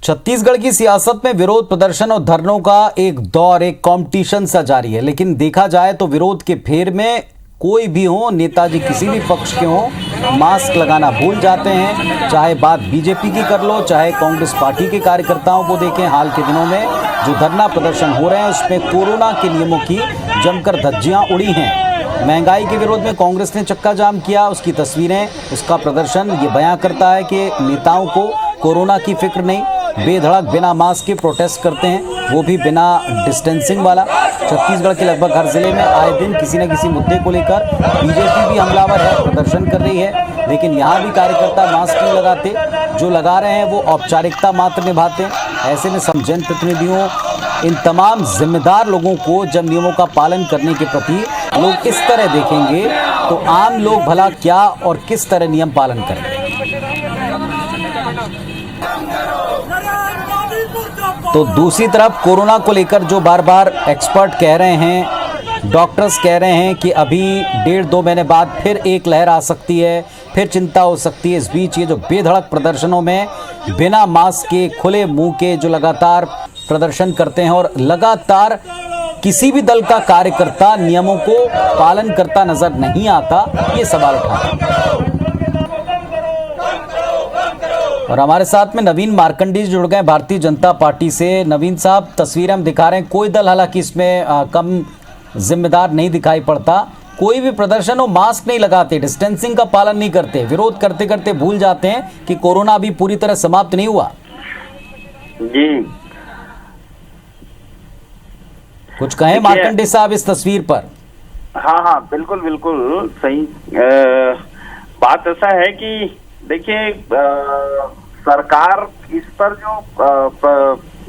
छत्तीसगढ़ की सियासत में विरोध प्रदर्शन और धरनों का एक दौर, एक कंपटीशन सा जारी है। लेकिन देखा जाए तो विरोध के फेर में कोई भी हो, नेताजी किसी भी पक्ष के हो, मास्क लगाना भूल जाते हैं। चाहे बात बीजेपी की कर लो, चाहे कांग्रेस पार्टी के कार्यकर्ताओं को देखें। हाल के दिनों में जो धरना प्रदर्शन हो रहे हैं उसमें कोरोना के नियमों की जमकर धज्जियां उड़ी हैं। महंगाई के विरोध में कांग्रेस ने चक्का जाम किया, उसकी तस्वीरें, उसका प्रदर्शन ये बयां करता है कि नेताओं को कोरोना की फिक्र नहीं, बेधड़क बिना मास्क के प्रोटेस्ट करते हैं, वो भी बिना डिस्टेंसिंग वाला। छत्तीसगढ़ के लगभग हर जिले में आए दिन किसी न किसी मुद्दे को लेकर बीजेपी भी हमलावर है, प्रदर्शन कर रही है। लेकिन यहाँ भी कार्यकर्ता मास्क नहीं लगाते, जो लगा रहे हैं वो औपचारिकता मात्र निभाते हैं। ऐसे में सब जनप्रतिनिधियों, इन तमाम जिम्मेदार लोगों को जब नियमों का पालन करने के प्रति लोग इस तरह देखेंगे तो आम लोग भला क्या और किस तरह नियम पालन करें। तो दूसरी तरफ कोरोना को लेकर जो बार बार एक्सपर्ट कह रहे हैं, डॉक्टर्स कह रहे हैं कि अभी 1.5-2 महीने बाद फिर एक लहर आ सकती है, फिर चिंता हो सकती है। इस बीच ये जो बेधड़क प्रदर्शनों में बिना मास्क के, खुले मुंह के जो लगातार प्रदर्शन करते हैं और लगातार किसी भी दल का कार्यकर्ता नियमों को पालन करता नजर नहीं आता, ये सवाल उठाते हैं। और हमारे साथ में नवीन मार्कंडी जुड़ गए भारतीय जनता पार्टी से। नवीन साहब, तस्वीरें हम दिखा रहे हैं, कोई दल हालांकि इसमें कम जिम्मेदार नहीं दिखाई पड़ता। कोई भी प्रदर्शन हो, मास्क नहीं लगाते, डिस्टेंसिंग का पालन नहीं करते, विरोध करते करते भूल जाते हैं कि कोरोना अभी पूरी तरह समाप्त नहीं हुआ। जी, कुछ कहें मार्कंडी साहब इस तस्वीर पर? हाँ, बिल्कुल बिल्कुल सही। बात ऐसा है कि देखिए, सरकार इस पर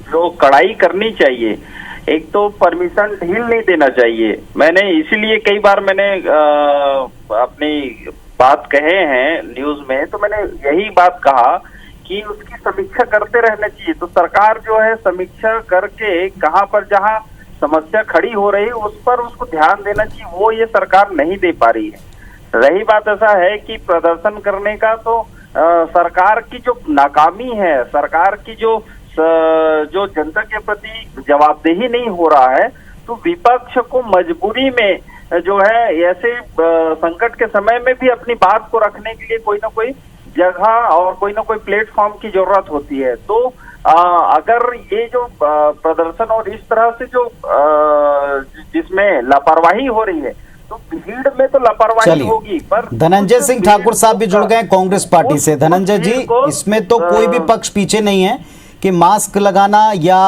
जो कड़ाई करनी चाहिए, एक तो परमिशन ढील नहीं देना चाहिए। मैंने इसीलिए कई बार अपनी बात कहे हैं न्यूज में, तो मैंने यही बात कहा कि उसकी समीक्षा करते रहना चाहिए। तो सरकार जो है समीक्षा करके कहाँ पर जहाँ समस्या खड़ी हो रही है उस पर उसको ध्यान देना चाहिए, वो ये सरकार नहीं दे पा रही है। रही बात ऐसा है कि प्रदर्शन करने का, तो सरकार की जो नाकामी है, सरकार की जो जनता के प्रति जवाबदेही नहीं हो रहा है, तो विपक्ष को मजबूरी में जो है ऐसे संकट के समय में भी अपनी बात को रखने के लिए कोई ना कोई जगह और कोई ना कोई प्लेटफॉर्म की जरूरत होती है। तो अगर ये जो प्रदर्शन और इस तरह से जो जिसमें लापरवाही हो रही है, तो भीड़ में तो लापरवाही होगी। पर धनंजय सिंह ठाकुर साहब भी जुड़ गए कांग्रेस पार्टी से। धनंजय जी, इसमें तो कोई भी पक्ष पीछे नहीं है कि मास्क लगाना या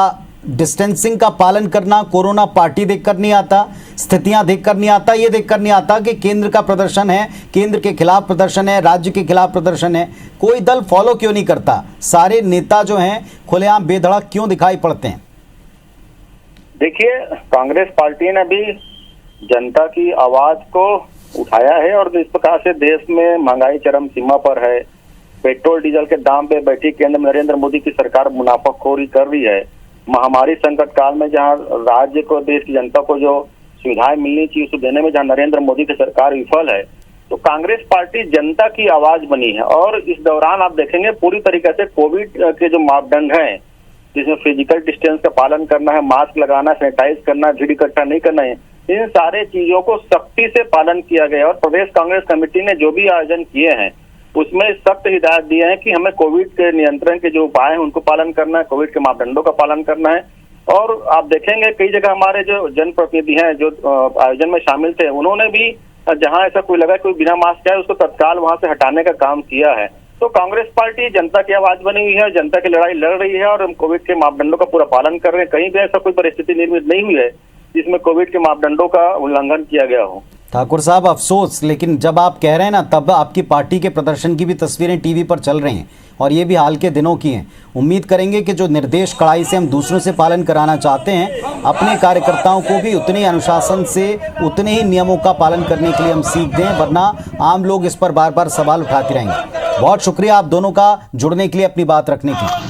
डिस्टेंसिंग का पालन करना। कोरोना पार्टी देखकर नहीं आता, स्थितियां देखकर नहीं आता, ये देखकर नहीं आता कि केंद्र का प्रदर्शन है, केंद्र के खिलाफ प्रदर्शन है, राज्य के खिलाफ प्रदर्शन है। कोई दल फॉलो क्यों नहीं करता? सारे नेता जो हैं खुलेआम बेधड़क क्यों दिखाई पड़ते हैं? देखिए, कांग्रेस पार्टी ने भी जनता की आवाज को उठाया है और इस प्रकार से देश में महंगाई चरम सीमा पर है। पेट्रोल डीजल के दाम पे बैठी केंद्र में नरेंद्र मोदी की सरकार मुनाफाखोरी कर रही है। महामारी संकट काल में जहां राज्य को, देश की जनता को जो सुविधाएं मिलनी चाहिए उसको देने में जहां नरेंद्र मोदी की सरकार विफल है, तो कांग्रेस पार्टी जनता की आवाज बनी है। और इस दौरान आप देखेंगे पूरी तरीके से कोविड के जो मापदंड हैं, जिसमें फिजिकल डिस्टेंस का पालन करना है, मास्क लगाना, सैनिटाइज करना, भीड़ इकट्ठा नहीं करना है, इन सारे चीजों को सख्ती से पालन किया गया। और प्रदेश कांग्रेस कमेटी ने जो भी आयोजन किए हैं उसमें सख्त हिदायत दिए हैं कि हमें कोविड के नियंत्रण के जो उपाय हैं उनको पालन करना है, कोविड के मापदंडों का पालन करना है। और आप देखेंगे कई जगह हमारे जो जनप्रतिनिधि हैं जो आयोजन में शामिल थे, उन्होंने भी जहां ऐसा कोई लगा कोई बिना मास्क है उसको तत्काल वहां से हटाने का काम किया है। तो कांग्रेस पार्टी जनता की आवाज बनी हुई है, जनता की लड़ाई लड़ रही है और हम कोविड के मापदंडों का पूरा पालन कर रहे हैं। कहीं भी ऐसा कोई परिस्थिति निर्मित नहीं हुई है जिसमें कोविड के मापदंडों का उल्लंघन किया गया हो। ठाकुर साहब, अफसोस, लेकिन जब आप कह रहे हैं ना, तब आपकी पार्टी के प्रदर्शन की भी तस्वीरें टीवी पर चल रही हैं और ये भी हाल के दिनों की हैं। उम्मीद करेंगे कि जो निर्देश कड़ाई से हम दूसरों से पालन कराना चाहते हैं, अपने कार्यकर्ताओं को भी उतने अनुशासन से, उतने ही नियमों का पालन करने के लिए हम सीख दें, वरना आम लोग इस पर बार बार सवाल उठाते रहेंगे। बहुत शुक्रिया आप दोनों का जुड़ने के लिए, अपनी बात रखने के लिए।